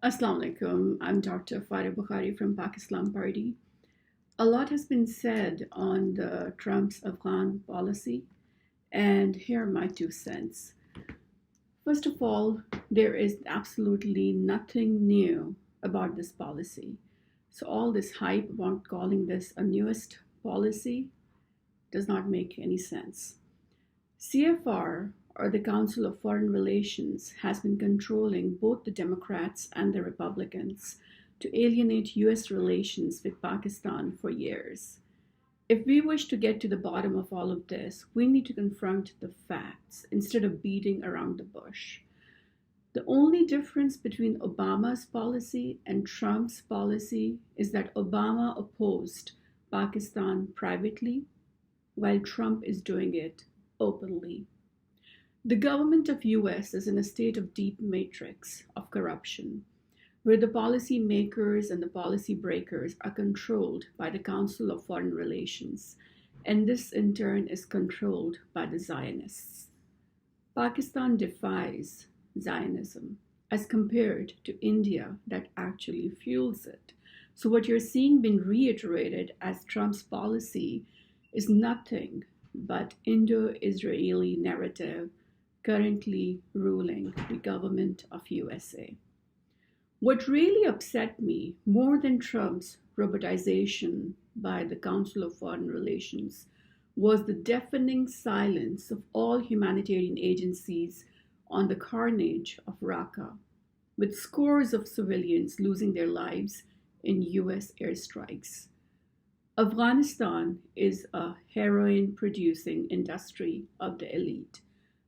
Assalamu alaikum. I'm Dr. Farah Bukhari from Pakistan Party. A lot has been said on the Trump's Afghan policy, and here are my 2 cents. First of all, there is absolutely nothing new about this policy. So all this hype about calling this a newest policy does not make any sense. CFR, or the Council of Foreign Relations, has been controlling both the Democrats and the Republicans to alienate US relations with Pakistan for years. If we wish to get to the bottom of all of this, we need to confront the facts instead of beating around the bush. The only difference between Obama's policy and Trump's policy is that Obama opposed Pakistan privately, while Trump is doing it openly. The government of US is in a state of deep matrix of corruption, where the policy makers and the policy breakers are controlled by the Council of Foreign Relations, and this in turn is controlled by the Zionists. Pakistan defies Zionism as compared to India that actually fuels it. So what you're seeing being reiterated as Trump's policy is nothing but Indo-Israeli narrative currently ruling the government of USA. What really upset me more than Trump's robotization by the Council of Foreign Relations was the deafening silence of all humanitarian agencies on the carnage of Raqqa, with scores of civilians losing their lives in US airstrikes. Afghanistan is a heroin producing industry of the elite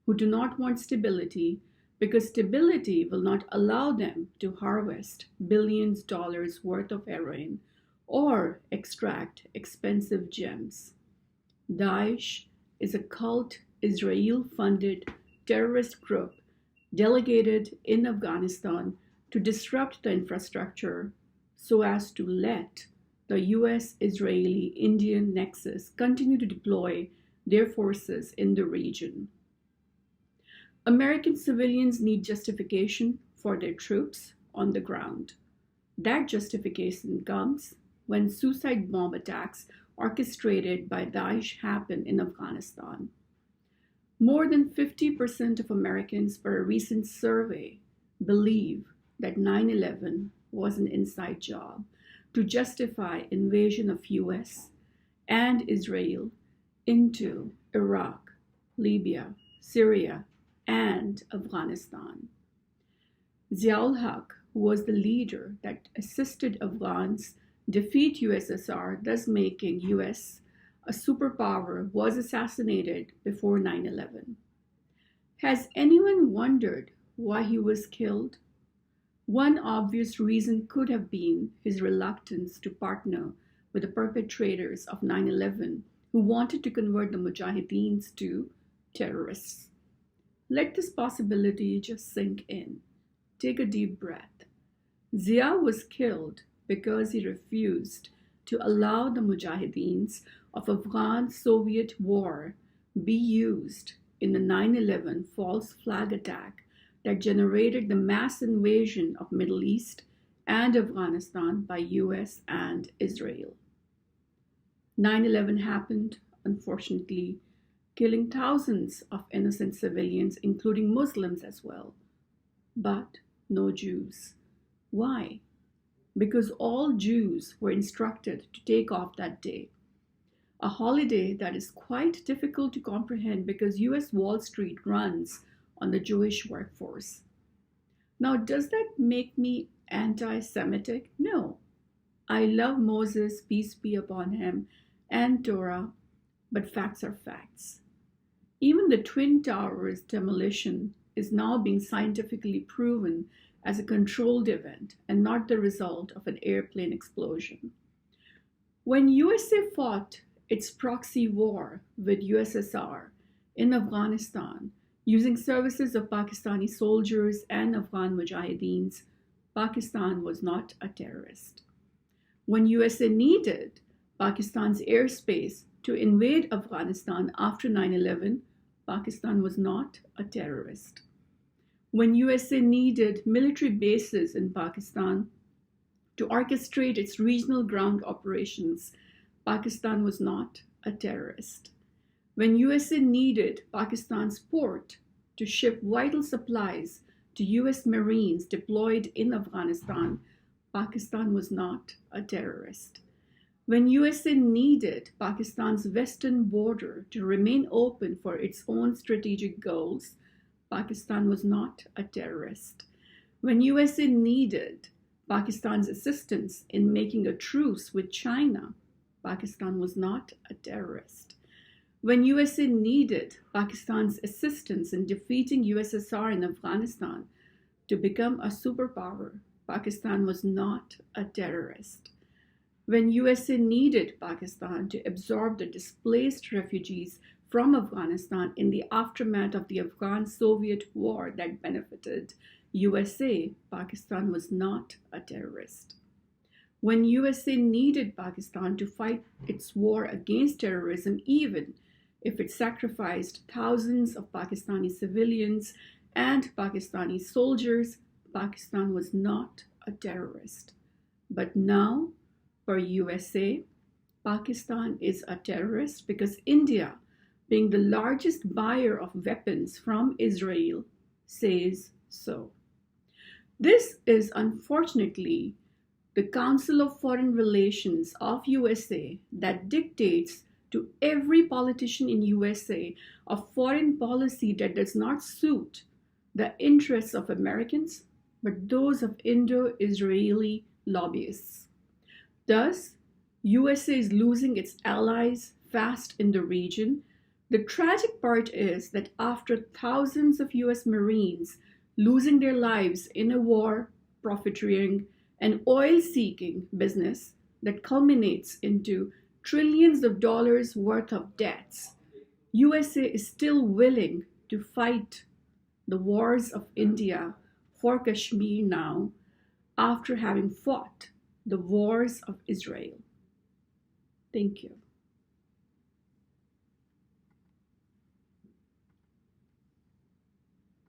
who do not want stability because stability will not allow them to harvest billions of dollars worth of heroin or extract expensive gems. Daesh is a cult Israel funded terrorist group delegated in Afghanistan to disrupt the infrastructure so as to let the US Israeli Indian nexus continue to deploy their forces in the region. American civilians need justification for their troops on the ground. That justification comes when suicide bomb attacks orchestrated by Daesh happen in Afghanistan. More than 50% of Americans, per a recent survey, believe that 9/11 was an inside job to justify invasion of US and Israel into Iraq, Libya, Syria, and Afghanistan. Ziaul Haq, who was the leader that assisted Afghans defeat USSR, thus making US a superpower, was assassinated before 9/11. Has anyone wondered why he was killed? One obvious reason could have been his reluctance to partner with the perpetrators of 9/11 who wanted to convert the Mujahideens to terrorists. Let this possibility just sink in. Take a deep breath. Zia was killed because he refused to allow the Mujahideens of Afghan Soviet war be used in the 9/11 false flag attack that generated the mass invasion of Middle East and Afghanistan by US and Israel. 9/11 happened, unfortunately, killing thousands of innocent civilians, including Muslims as well, but no Jews. Why? Because all Jews were instructed to take off that day, a holiday that is quite difficult to comprehend because US Wall Street runs on the Jewish workforce. Now, does that make me anti Semitic? No. I love Moses, peace be upon him, and Torah, but facts are facts. Even the Twin Towers demolition is now being scientifically proven as a controlled event and not the result of an airplane explosion. When USA fought its proxy war with USSR in Afghanistan, using services of Pakistani soldiers and Afghan Mujahideens, Pakistan was not a terrorist. When USA needed Pakistan's airspace to invade Afghanistan after 9/11, Pakistan was not a terrorist. When USA needed military bases in Pakistan to orchestrate its regional ground operations, Pakistan was not a terrorist. When USA needed Pakistan's port to ship vital supplies to US Marines deployed in Afghanistan, Pakistan was not a terrorist. When USA needed Pakistan's western border to remain open for its own strategic goals, Pakistan was not a terrorist. When USA needed Pakistan's assistance in making a truce with China, Pakistan was not a terrorist. When USA needed Pakistan's assistance in defeating USSR in Afghanistan to become a superpower, Pakistan was not a terrorist. When USA needed Pakistan to absorb the displaced refugees from Afghanistan in the aftermath of the Afghan-Soviet war that benefited USA, Pakistan was not a terrorist. When USA needed Pakistan to fight its war against terrorism, even if it sacrificed thousands of Pakistani civilians and Pakistani soldiers, Pakistan was not a terrorist. But now, for USA, Pakistan is a terrorist because India, being the largest buyer of weapons from Israel, says so. This is unfortunately the Council of Foreign Relations of USA that dictates to every politician in USA a foreign policy that does not suit the interests of Americans, but those of Indo-Israeli lobbyists. Thus, USA is losing its allies fast in the region. The tragic part is that after thousands of US Marines losing their lives in a war, profiteering, and oil-seeking business that culminates into trillions of dollars worth of debts, USA is still willing to fight the wars of India for Kashmir now after having fought the wars of Israel. Thank you.